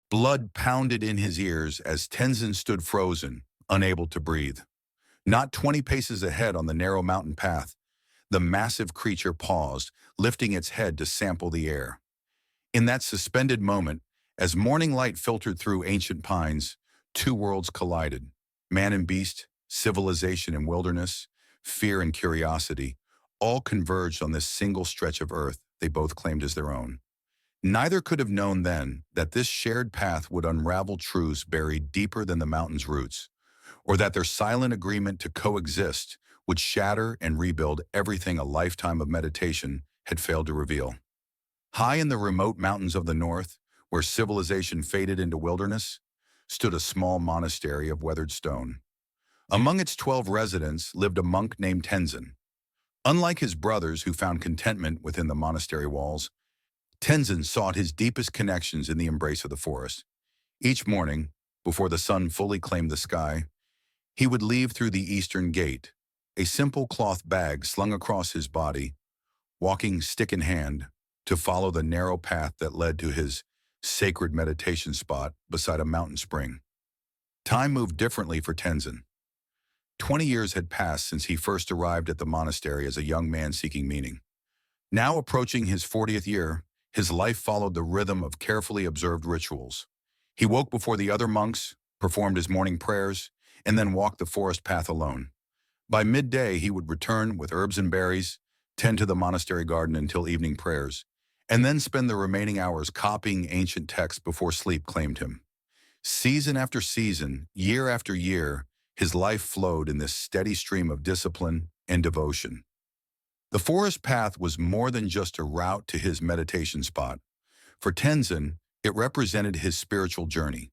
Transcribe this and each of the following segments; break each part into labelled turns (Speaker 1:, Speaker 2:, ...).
Speaker 1: Blood pounded in his ears as Tenzin stood frozen, unable to breathe. Not 20 paces ahead on the narrow mountain path, the massive creature paused, lifting its head to sample the air. In that suspended moment, as morning light filtered through ancient pines, two worlds collided. Man and beast, civilization and wilderness, fear and curiosity, all converged on this single stretch of earth they both claimed as their own. Neither could have known then that this shared path would unravel truths buried deeper than the mountain's roots, or that their silent agreement to coexist would shatter and rebuild everything a lifetime of meditation had failed to reveal. High in the remote mountains of the north, where civilization faded into wilderness, stood a small monastery of weathered stone. Among its 12 residents lived a monk named Tenzin. Unlike his brothers who found contentment within the monastery walls, Tenzin sought his deepest connections in the embrace of the forest. Each morning, before the sun fully claimed the sky, he would leave through the eastern gate, a simple cloth bag slung across his body, walking stick in hand to follow the narrow path that led to his sacred meditation spot beside a mountain spring. Time moved differently for Tenzin. 20 years had passed since he first arrived at the monastery as a young man seeking meaning. Now approaching his 40th year, his life followed the rhythm of carefully observed rituals. He woke before the other monks, performed his morning prayers, and then walked the forest path alone. By midday, he would return with herbs and berries, tend to the monastery garden until evening prayers, and then spend the remaining hours copying ancient texts before sleep claimed him. Season after season, year after year, his life flowed in this steady stream of discipline and devotion. The forest path was more than just a route to his meditation spot. For Tenzin, it represented his spiritual journey.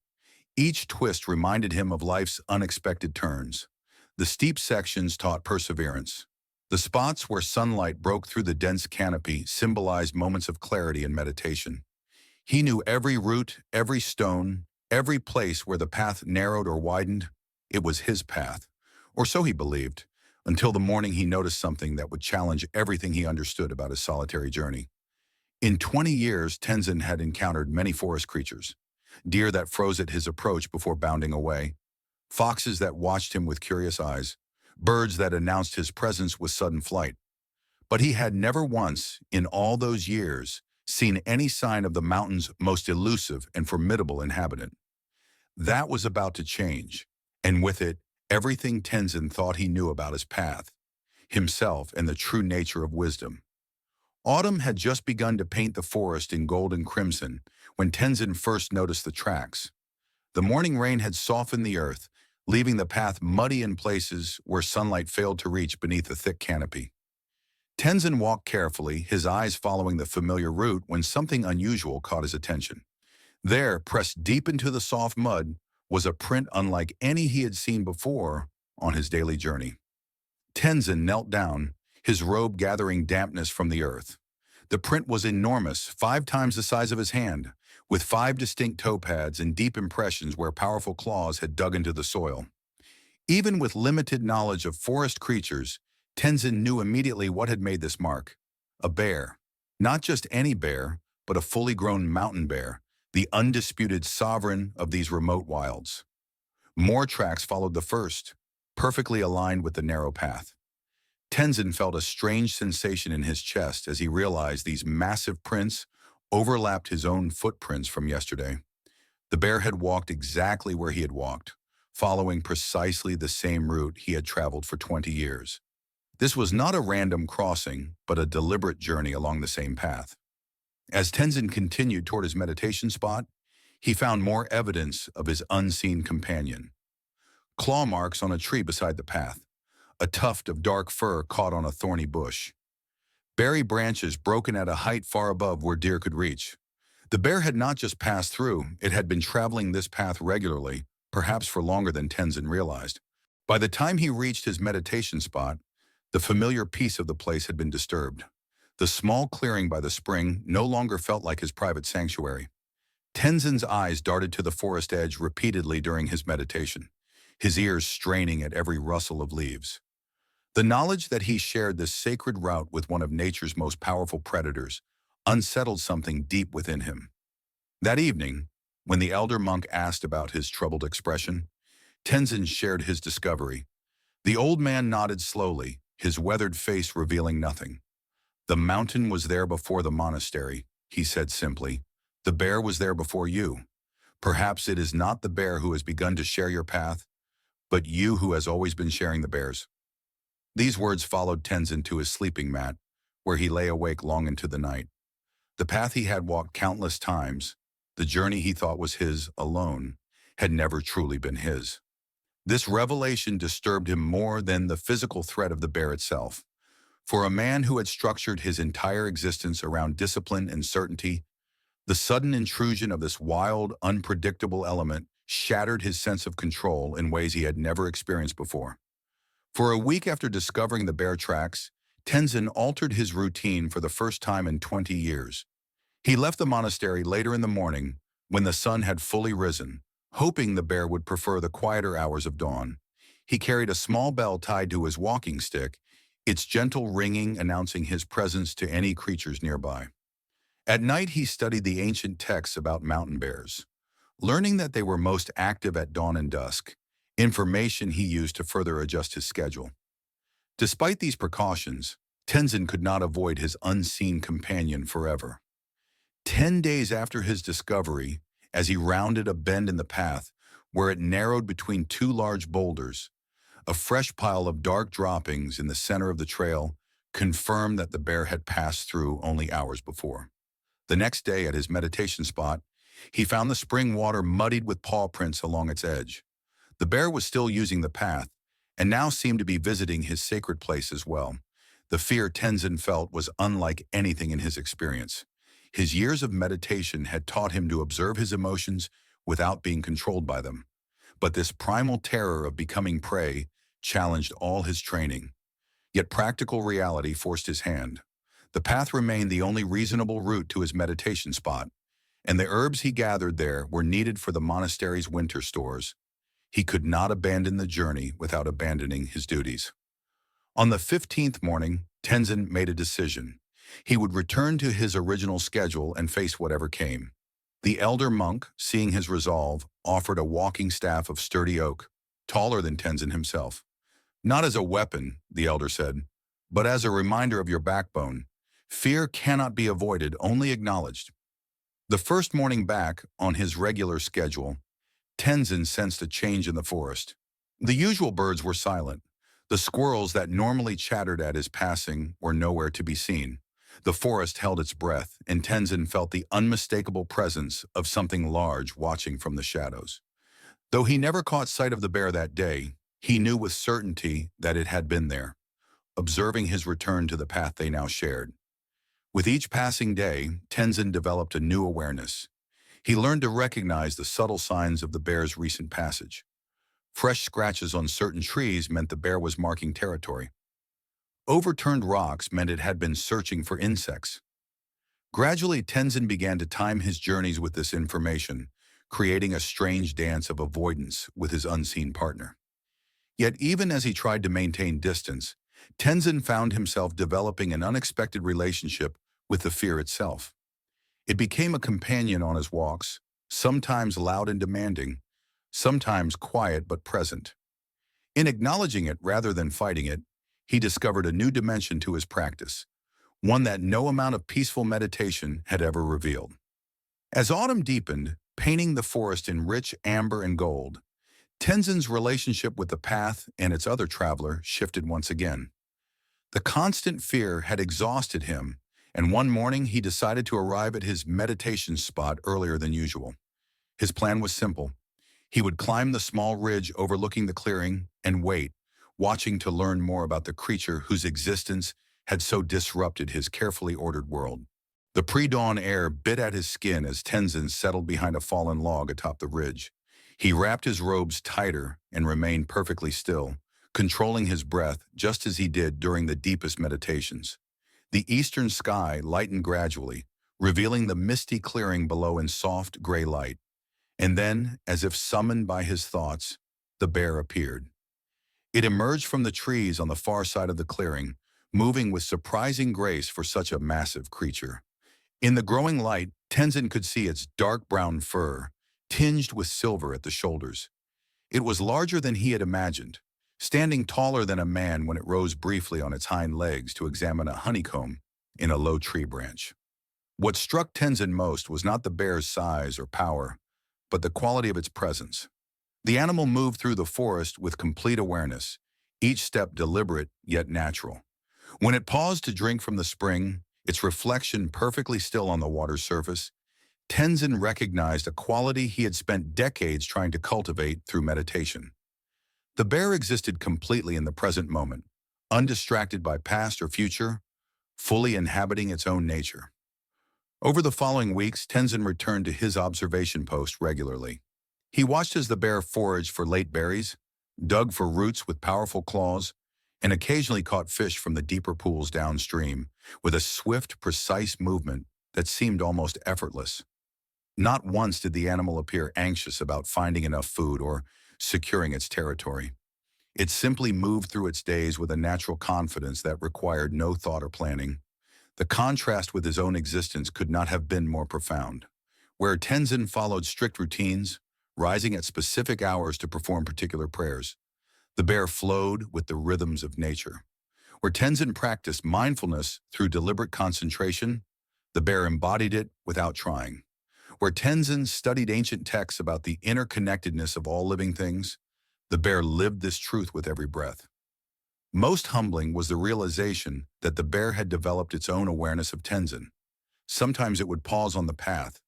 Speaker 1: Each twist reminded him of life's unexpected turns. The steep sections taught perseverance. The spots where sunlight broke through the dense canopy symbolized moments of clarity and meditation. He knew every root, every stone, every place where the path narrowed or widened. It was his path, or so he believed, until the morning he noticed something that would challenge everything he understood about his solitary journey. In 20 years, Tenzin had encountered many forest creatures: deer that froze at his approach before bounding away, foxes that watched him with curious eyes, birds that announced his presence with sudden flight. But he had never once, in all those years, seen any sign of the mountain's most elusive and formidable inhabitant. That was about to change, and with it, everything Tenzin thought he knew about his path, himself, and the true nature of wisdom. Autumn had just begun to paint the forest in gold and crimson when Tenzin first noticed the tracks. The morning rain had softened the earth, leaving the path muddy in places where sunlight failed to reach beneath the thick canopy. Tenzin walked carefully, his eyes following the familiar route when something unusual caught his attention. There, pressed deep into the soft mud, was a print unlike any he had seen before on his daily journey. Tenzin knelt down, his robe gathering dampness from the earth. The print was enormous, 5 times the size of his hand, with 5 distinct toe pads and deep impressions where powerful claws had dug into the soil. Even with limited knowledge of forest creatures, Tenzin knew immediately what had made this mark: a bear. Not just any bear, but a fully grown mountain bear, the undisputed sovereign of these remote wilds. More tracks followed the first, perfectly aligned with the narrow path. Tenzin felt a strange sensation in his chest as he realized these massive prints overlapped his own footprints from yesterday. The bear had walked exactly where he had walked, following precisely the same route he had traveled for 20 years. This was not a random crossing, but a deliberate journey along the same path. As Tenzin continued toward his meditation spot, he found more evidence of his unseen companion. Claw marks on a tree beside the path, a tuft of dark fur caught on a thorny bush, berry branches broken at a height far above where deer could reach. The bear had not just passed through, it had been traveling this path regularly, perhaps for longer than Tenzin realized. By the time he reached his meditation spot, the familiar peace of the place had been disturbed. The small clearing by the spring no longer felt like his private sanctuary. Tenzin's eyes darted to the forest edge repeatedly during his meditation, his ears straining at every rustle of leaves. The knowledge that he shared this sacred route with one of nature's most powerful predators unsettled something deep within him. That evening, When the elder monk asked about his troubled expression, Tenzin shared his discovery. The old man nodded slowly, his weathered face revealing nothing. "The mountain was there before the monastery," he said simply. "The bear was there before you. Perhaps it is not the bear who has begun to share your path, but you who has always been sharing the bear's." These words followed Tenzin to his sleeping mat, where he lay awake long into the night. The path he had walked countless times, the journey he thought was his alone, had never truly been his. This revelation disturbed him more than the physical threat of the bear itself. For a man who had structured his entire existence around discipline and certainty, the sudden intrusion of this wild, unpredictable element shattered his sense of control in ways he had never experienced before. For a week after discovering the bear tracks, Tenzin altered his routine for the first time in 20 years. He left the monastery later in the morning when the sun had fully risen, hoping the bear would prefer the quieter hours of dawn. He carried a small bell tied to his walking stick, its gentle ringing announcing his presence to any creatures nearby. At night, he studied the ancient texts about mountain bears, learning that they were most active at dawn and dusk, information he used to further adjust his schedule. Despite these precautions, Tenzin could not avoid his unseen companion forever. 10 days after his discovery, as he rounded a bend in the path where it narrowed between two large boulders, a fresh pile of dark droppings in the center of the trail confirmed that the bear had passed through only hours before. The next day at his meditation spot, he found the spring water muddied with paw prints along its edge. The bear was still using the path, and now seemed to be visiting his sacred place as well. The fear Tenzin felt was unlike anything in his experience. His years of meditation had taught him to observe his emotions without being controlled by them. But this primal terror of becoming prey challenged all his training. Yet practical reality forced his hand. The path remained the only reasonable route to his meditation spot, and the herbs he gathered there were needed for the monastery's winter stores. He could not abandon the journey without abandoning his duties. On the 15th morning, Tenzin made a decision. He would return to his original schedule and face whatever came. The elder monk, seeing his resolve, offered a walking staff of sturdy oak, taller than Tenzin himself. "Not as a weapon," the elder said, "but as a reminder of your backbone. Fear cannot be avoided, only acknowledged." The first morning back on his regular schedule, Tenzin sensed a change in the forest. The usual birds were silent. The squirrels that normally chattered at his passing were nowhere to be seen. The forest held its breath, and Tenzin felt the unmistakable presence of something large watching from the shadows. Though he never caught sight of the bear that day, he knew with certainty that it had been there, observing his return to the path they now shared. With each passing day, Tenzin developed a new awareness. He learned to recognize the subtle signs of the bear's recent passage. Fresh scratches on certain trees meant the bear was marking territory. Overturned rocks meant it had been searching for insects. Gradually, Tenzin began to time his journeys with this information, creating a strange dance of avoidance with his unseen partner. Yet even as he tried to maintain distance, Tenzin found himself developing an unexpected relationship with the fear itself. It became a companion on his walks, sometimes loud and demanding, sometimes quiet but present. In acknowledging it rather than fighting it, he discovered a new dimension to his practice, one that no amount of peaceful meditation had ever revealed. As autumn deepened, painting the forest in rich amber and gold, Tenzin's relationship with the path and its other traveler shifted once again. The constant fear had exhausted him, and one morning he decided to arrive at his meditation spot earlier than usual. His plan was simple. He would climb the small ridge overlooking the clearing and wait, watching to learn more about the creature whose existence had so disrupted his carefully ordered world. The pre-dawn air bit at his skin as Tenzin settled behind a fallen log atop the ridge. He wrapped his robes tighter and remained perfectly still, controlling his breath just as he did during the deepest meditations. The eastern sky lightened gradually, revealing the misty clearing below in soft gray light. And then, as if summoned by his thoughts, the bear appeared. It emerged from the trees on the far side of the clearing, moving with surprising grace for such a massive creature. In the growing light, Tenzin could see its dark brown fur, tinged with silver at the shoulders. It was larger than he had imagined, standing taller than a man when it rose briefly on its hind legs to examine a honeycomb in a low tree branch. What struck Tenzin most was not the bear's size or power, but the quality of its presence. The animal moved through the forest with complete awareness, each step deliberate yet natural. When it paused to drink from the spring, its reflection perfectly still on the water's surface, Tenzin recognized a quality he had spent decades trying to cultivate through meditation. The bear existed completely in the present moment, undistracted by past or future, fully inhabiting its own nature. Over the following weeks, Tenzin returned to his observation post regularly. He watched as the bear foraged for late berries, dug for roots with powerful claws, and occasionally caught fish from the deeper pools downstream with a swift, precise movement that seemed almost effortless. Not once did the animal appear anxious about finding enough food or securing its territory. It simply moved through its days with a natural confidence that required no thought or planning. The contrast with his own existence could not have been more profound. Where Tenzin followed strict routines, rising at specific hours to perform particular prayers, the bear flowed with the rhythms of nature. Where Tenzin practiced mindfulness through deliberate concentration, the bear embodied it without trying. Where Tenzin studied ancient texts about the interconnectedness of all living things, the bear lived this truth with every breath. Most humbling was the realization that the bear had developed its own awareness of Tenzin. Sometimes it would pause on the path,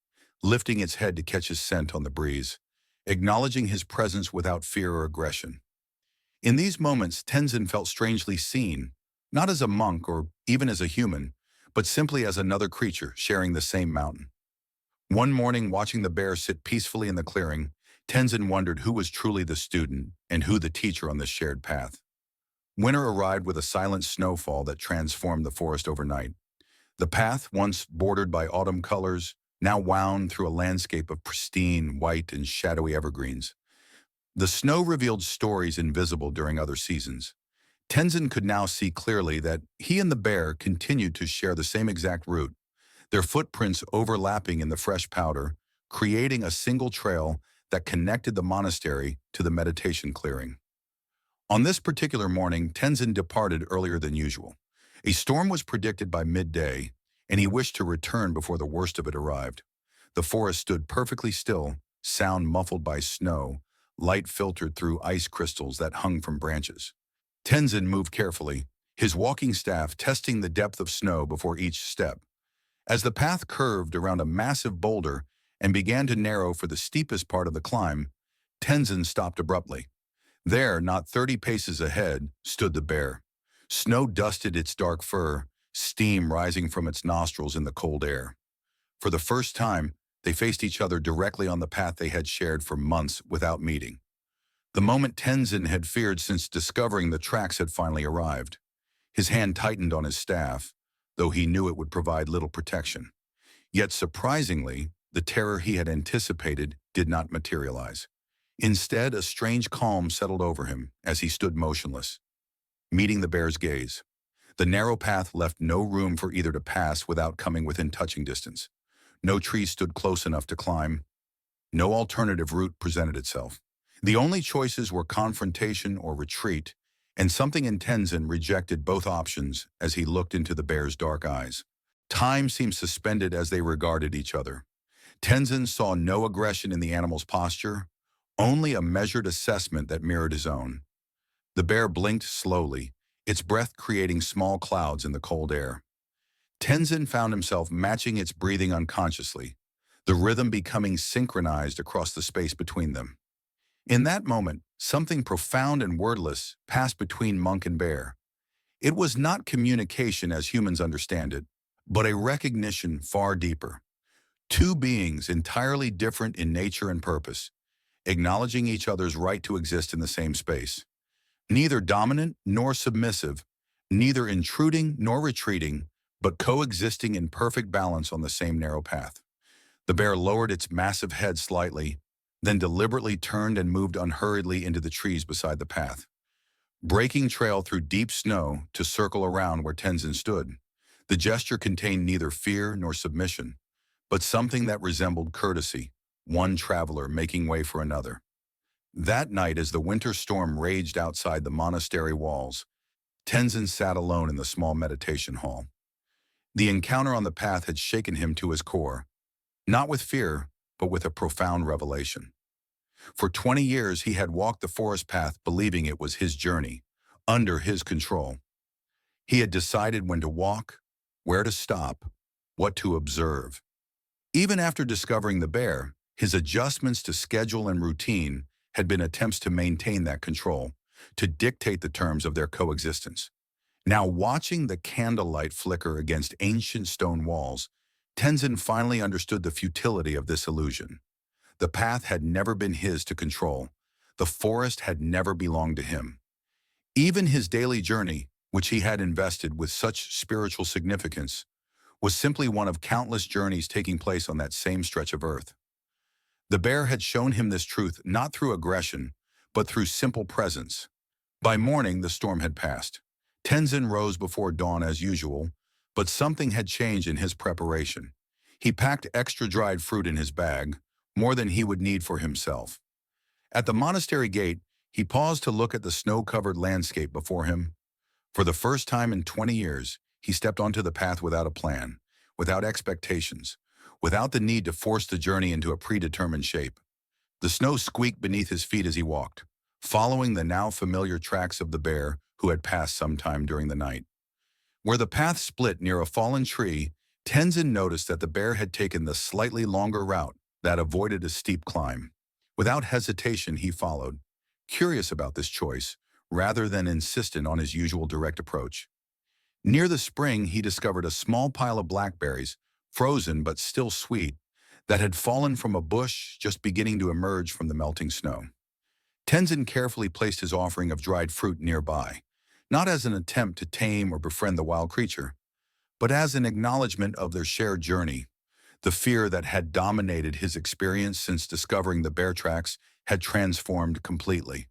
Speaker 1: lifting its head to catch his scent on the breeze, acknowledging his presence without fear or aggression. In these moments, Tenzin felt strangely seen, not as a monk or even as a human, but simply as another creature sharing the same mountain. One morning, watching the bear sit peacefully in the clearing, Tenzin wondered who was truly the student and who the teacher on this shared path. Winter arrived with a silent snowfall that transformed the forest overnight. The path, once bordered by autumn colors, now wound through a landscape of pristine, white, and shadowy evergreens. The snow revealed stories invisible during other seasons. Tenzin could now see clearly that he and the bear continued to share the same exact route, their footprints overlapping in the fresh powder, creating a single trail that connected the monastery to the meditation clearing. On this particular morning, Tenzin departed earlier than usual. A storm was predicted by midday, and he wished to return before the worst of it arrived. The forest stood perfectly still, sound muffled by snow, light filtered through ice crystals that hung from branches. Tenzin moved carefully, his walking staff testing the depth of snow before each step. As the path curved around a massive boulder and began to narrow for the steepest part of the climb, Tenzin stopped abruptly. There, not 30 paces ahead, stood the bear. Snow dusted its dark fur, steam rising from its nostrils in the cold air. For the first time, they faced each other directly on the path they had shared for months without meeting. The moment Tenzin had feared since discovering the tracks had finally arrived. His hand tightened on his staff, though he knew it would provide little protection. Yet surprisingly, the terror he had anticipated did not materialize. Instead, a strange calm settled over him as he stood motionless, meeting the bear's gaze. The narrow path left no room for either to pass without coming within touching distance. No tree stood close enough to climb. No alternative route presented itself. The only choices were confrontation or retreat, and something in Tenzin rejected both options as he looked into the bear's dark eyes. Time seemed suspended as they regarded each other. Tenzin saw no aggression in the animal's posture, only a measured assessment that mirrored his own. The bear blinked slowly, its breath creating small clouds in the cold air. Tenzin found himself matching its breathing unconsciously, the rhythm becoming synchronized across the space between them. In that moment, something profound and wordless passed between monk and bear. It was not communication as humans understand it, but a recognition far deeper. Two beings entirely different in nature and purpose, acknowledging each other's right to exist in the same space. Neither dominant nor submissive, neither intruding nor retreating, but coexisting in perfect balance on the same narrow path. The bear lowered its massive head slightly, then deliberately turned and moved unhurriedly into the trees beside the path, breaking trail through deep snow to circle around where Tenzin stood. The gesture contained neither fear nor submission, but something that resembled courtesy, one traveler making way for another. That night, as the winter storm raged outside the monastery walls, Tenzin sat alone in the small meditation hall. The encounter on the path had shaken him to his core, not with fear, but with a profound revelation. For 20 years, he had walked the forest path believing it was his journey, under his control. He had decided when to walk, where to stop, what to observe. Even after discovering the bear, his adjustments to schedule and routine had been attempts to maintain that control, to dictate the terms of their coexistence. Now, watching the candlelight flicker against ancient stone walls, Tenzin finally understood the futility of this illusion. The path had never been his to control. The forest had never belonged to him. Even his daily journey, which he had invested with such spiritual significance, was simply one of countless journeys taking place on that same stretch of earth. The bear had shown him this truth not through aggression, but through simple presence. By morning, the storm had passed. Tenzin rose before dawn as usual, but something had changed in his preparation. He packed extra dried fruit in his bag, more than he would need for himself. At the monastery gate, he paused to look at the snow-covered landscape before him. For the first time in 20 years, he stepped onto the path without a plan, without expectations, without the need to force the journey into a predetermined shape. The snow squeaked beneath his feet as he walked, following the now familiar tracks of the bear who had passed sometime during the night. Where the path split near a fallen tree, Tenzin noticed that the bear had taken the slightly longer route that avoided a steep climb. Without hesitation, he followed, curious about this choice, rather than insistent on his usual direct approach. Near the spring, he discovered a small pile of blackberries, frozen but still sweet, that had fallen from a bush just beginning to emerge from the melting snow. Tenzin carefully placed his offering of dried fruit nearby, not as an attempt to tame or befriend the wild creature, but as an acknowledgement of their shared journey. The fear that had dominated his experience since discovering the bear tracks had transformed completely.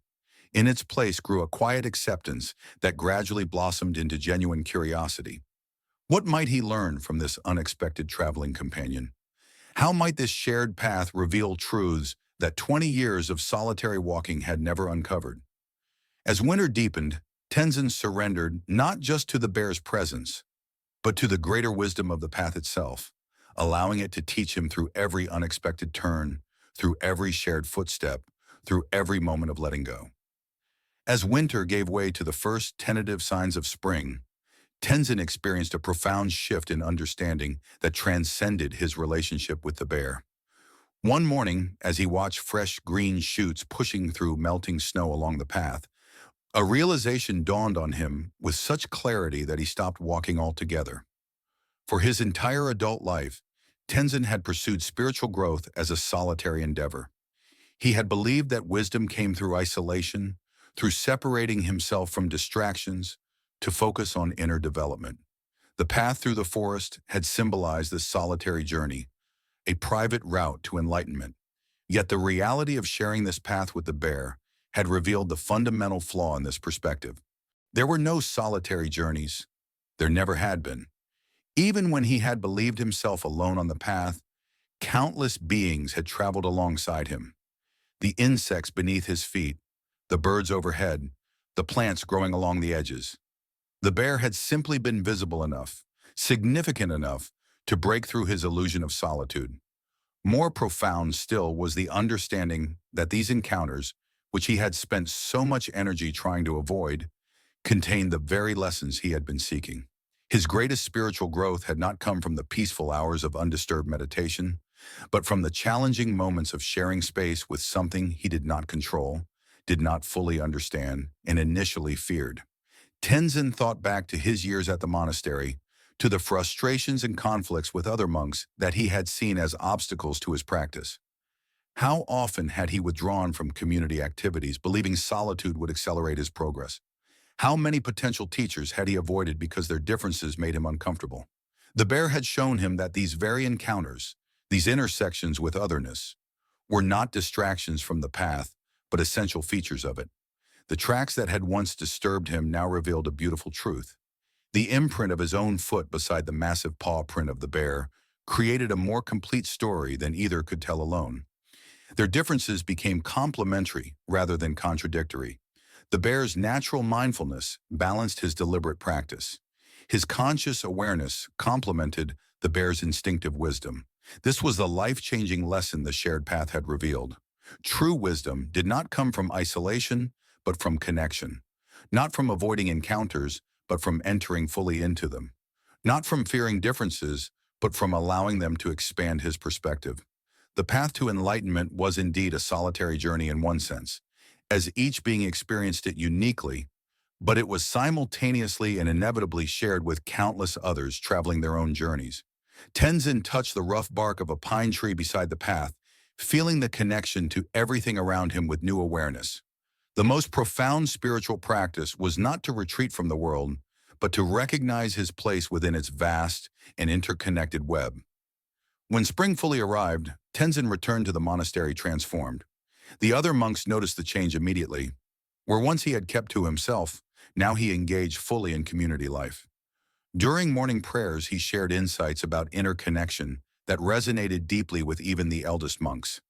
Speaker 1: In its place grew a quiet acceptance that gradually blossomed into genuine curiosity. What might he learn from this unexpected traveling companion? How might this shared path reveal truths that 20 years of solitary walking had never uncovered? As winter deepened, Tenzin surrendered not just to the bear's presence, but to the greater wisdom of the path itself, allowing it to teach him through every unexpected turn, through every shared footstep, through every moment of letting go. As winter gave way to the first tentative signs of spring, Tenzin experienced a profound shift in understanding that transcended his relationship with the bear. One morning, as he watched fresh green shoots pushing through melting snow along the path, a realization dawned on him with such clarity that he stopped walking altogether. For his entire adult life, Tenzin had pursued spiritual growth as a solitary endeavor. He had believed that wisdom came through isolation, through separating himself from distractions, to focus on inner development. The path through the forest had symbolized this solitary journey, a private route to enlightenment. Yet the reality of sharing this path with the bear had revealed the fundamental flaw in this perspective. There were no solitary journeys. There never had been. Even when he had believed himself alone on the path, countless beings had traveled alongside him. The insects beneath his feet, the birds overhead, the plants growing along the edges. The bear had simply been visible enough, significant enough, to break through his illusion of solitude. More profound still was the understanding that these encounters, which he had spent so much energy trying to avoid, contained the very lessons he had been seeking. His greatest spiritual growth had not come from the peaceful hours of undisturbed meditation, but from the challenging moments of sharing space with something he did not control, did not fully understand, and initially feared. Tenzin thought back to his years at the monastery, to the frustrations and conflicts with other monks that he had seen as obstacles to his practice. How often had he withdrawn from community activities, believing solitude would accelerate his progress? How many potential teachers had he avoided because their differences made him uncomfortable? The bear had shown him that these very encounters, these intersections with otherness, were not distractions from the path, but essential features of it. The tracks that had once disturbed him now revealed a beautiful truth. The imprint of his own foot beside the massive paw print of the bear created a more complete story than either could tell alone. Their differences became complementary rather than contradictory. The bear's natural mindfulness balanced his deliberate practice. His conscious awareness complemented the bear's instinctive wisdom. This was the life-changing lesson the shared path had revealed. True wisdom did not come from isolation, but from connection. Not from avoiding encounters, but from entering fully into them. Not from fearing differences, but from allowing them to expand his perspective. The path to enlightenment was indeed a solitary journey in one sense, as each being experienced it uniquely, but it was simultaneously and inevitably shared with countless others traveling their own journeys. Tenzin touched the rough bark of a pine tree beside the path, feeling the connection to everything around him with new awareness. The most profound spiritual practice was not to retreat from the world, but to recognize his place within its vast and interconnected web. When spring fully arrived, Tenzin returned to the monastery transformed. The other monks noticed the change immediately. Where once he had kept to himself, now he engaged fully in community life. During morning prayers, he shared insights about inner connection that resonated deeply with even the eldest monks.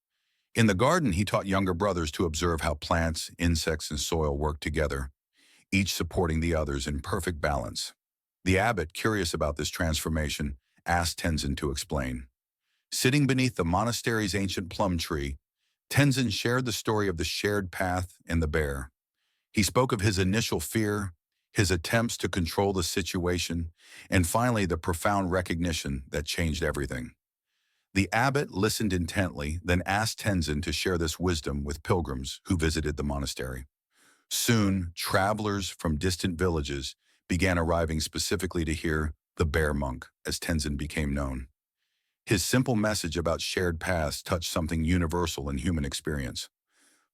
Speaker 1: In the garden, he taught younger brothers to observe how plants, insects, and soil work together, each supporting the others in perfect balance. The abbot, curious about this transformation, asked Tenzin to explain. Sitting beneath the monastery's ancient plum tree, Tenzin shared the story of the shared path and the bear. He spoke of his initial fear, his attempts to control the situation, and finally the profound recognition that changed everything. The abbot listened intently, then asked Tenzin to share this wisdom with pilgrims who visited the monastery. Soon, travelers from distant villages began arriving specifically to hear the bear monk, as Tenzin became known. His simple message about shared paths touched something universal in human experience.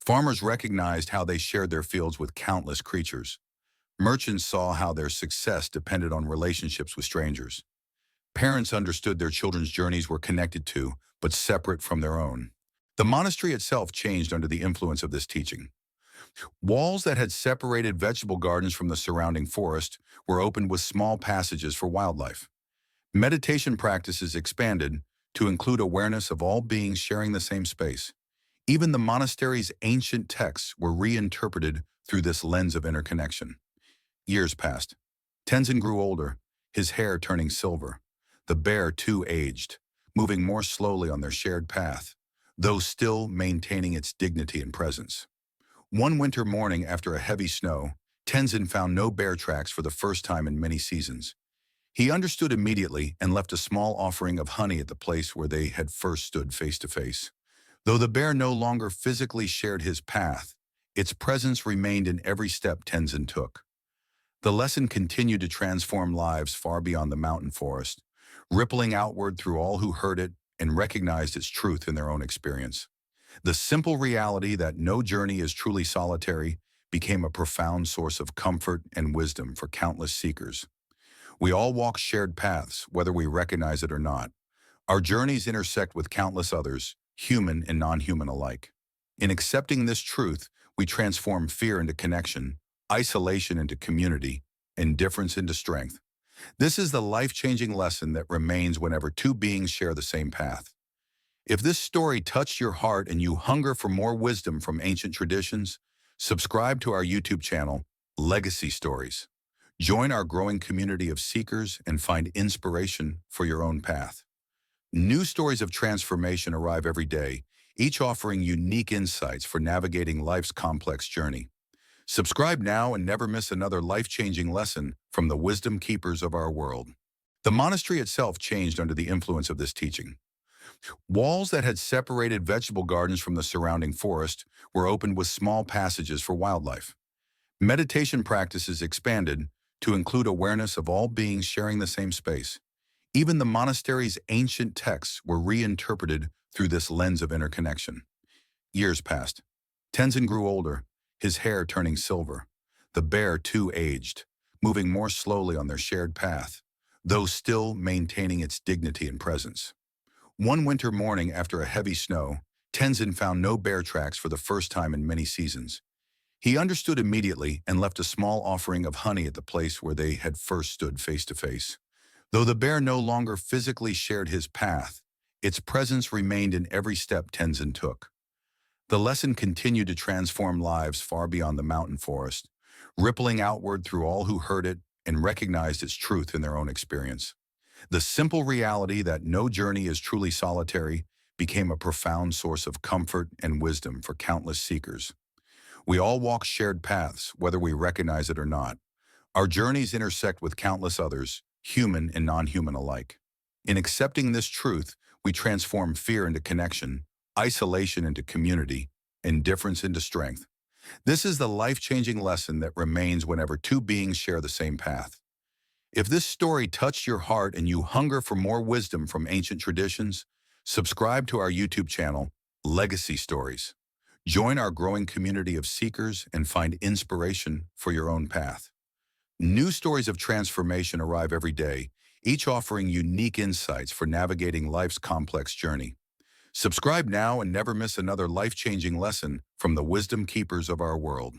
Speaker 1: Farmers recognized how they shared their fields with countless creatures. Merchants saw how their success depended on relationships with strangers. Parents understood their children's journeys were connected to, but separate from their own. The monastery itself changed under the influence of this teaching. Walls that had separated vegetable gardens from the surrounding forest were opened with small passages for wildlife. Meditation practices expanded to include awareness of all beings sharing the same space. Even the monastery's ancient texts were reinterpreted through this lens of interconnection. Years passed. Tenzin grew older, his hair turning silver. The bear, too, aged, moving more slowly on their shared path, though still maintaining its dignity and presence. One winter morning after a heavy snow, Tenzin found no bear tracks for the first time in many seasons. He understood immediately and left a small offering of honey at the place where they had first stood face to face. Though the bear no longer physically shared his path, its presence remained in every step Tenzin took. The lesson continued to transform lives far beyond the mountain forest, rippling outward through all who heard it and recognized its truth in their own experience. The simple reality that no journey is truly solitary became a profound source of comfort and wisdom for countless seekers. We all walk shared paths, whether we recognize it or not. Our journeys intersect with countless others, human and non-human alike. In accepting this truth, we transform fear into connection, isolation into community, and difference into strength. This is the life-changing lesson that remains whenever two beings share the same path. If this story touched your heart and you hunger for more wisdom from ancient traditions, subscribe to our YouTube channel, Legacy Stories. Join our growing community of seekers and find inspiration for your own path. New stories of transformation arrive every day, each offering unique insights for navigating life's complex journey. Subscribe now and never miss another life-changing lesson from the wisdom keepers of our world. The monastery itself changed under the influence of this teaching. Walls that had separated vegetable gardens from the surrounding forest were opened with small passages for wildlife. Meditation practices expanded to include awareness of all beings sharing the same space. Even the monastery's ancient texts were reinterpreted through this lens of interconnection. Years passed. Tenzin grew older, his hair turning silver. The bear, too, aged, moving more slowly on their shared path, though still maintaining its dignity and presence. One winter morning after a heavy snow, Tenzin found no bear tracks for the first time in many seasons. He understood immediately and left a small offering of honey at the place where they had first stood face to face. Though the bear no longer physically shared his path, its presence remained in every step Tenzin took. The lesson continued to transform lives far beyond the mountain forest, rippling outward through all who heard it and recognized its truth in their own experience. The simple reality that no journey is truly solitary became a profound source of comfort and wisdom for countless seekers. We all walk shared paths, whether we recognize it or not. Our journeys intersect with countless others, human and non-human alike. In accepting this truth, we transform fear into connection, isolation into community, and difference into strength. This is the life-changing lesson that remains whenever two beings share the same path. If this story touched your heart and you hunger for more wisdom from ancient traditions, subscribe to our YouTube channel, Legacy Stories. Join our growing community of seekers and find inspiration for your own path. New stories of transformation arrive every day, each offering unique insights for navigating life's complex journey. Subscribe now and never miss another life-changing lesson from the wisdom keepers of our world.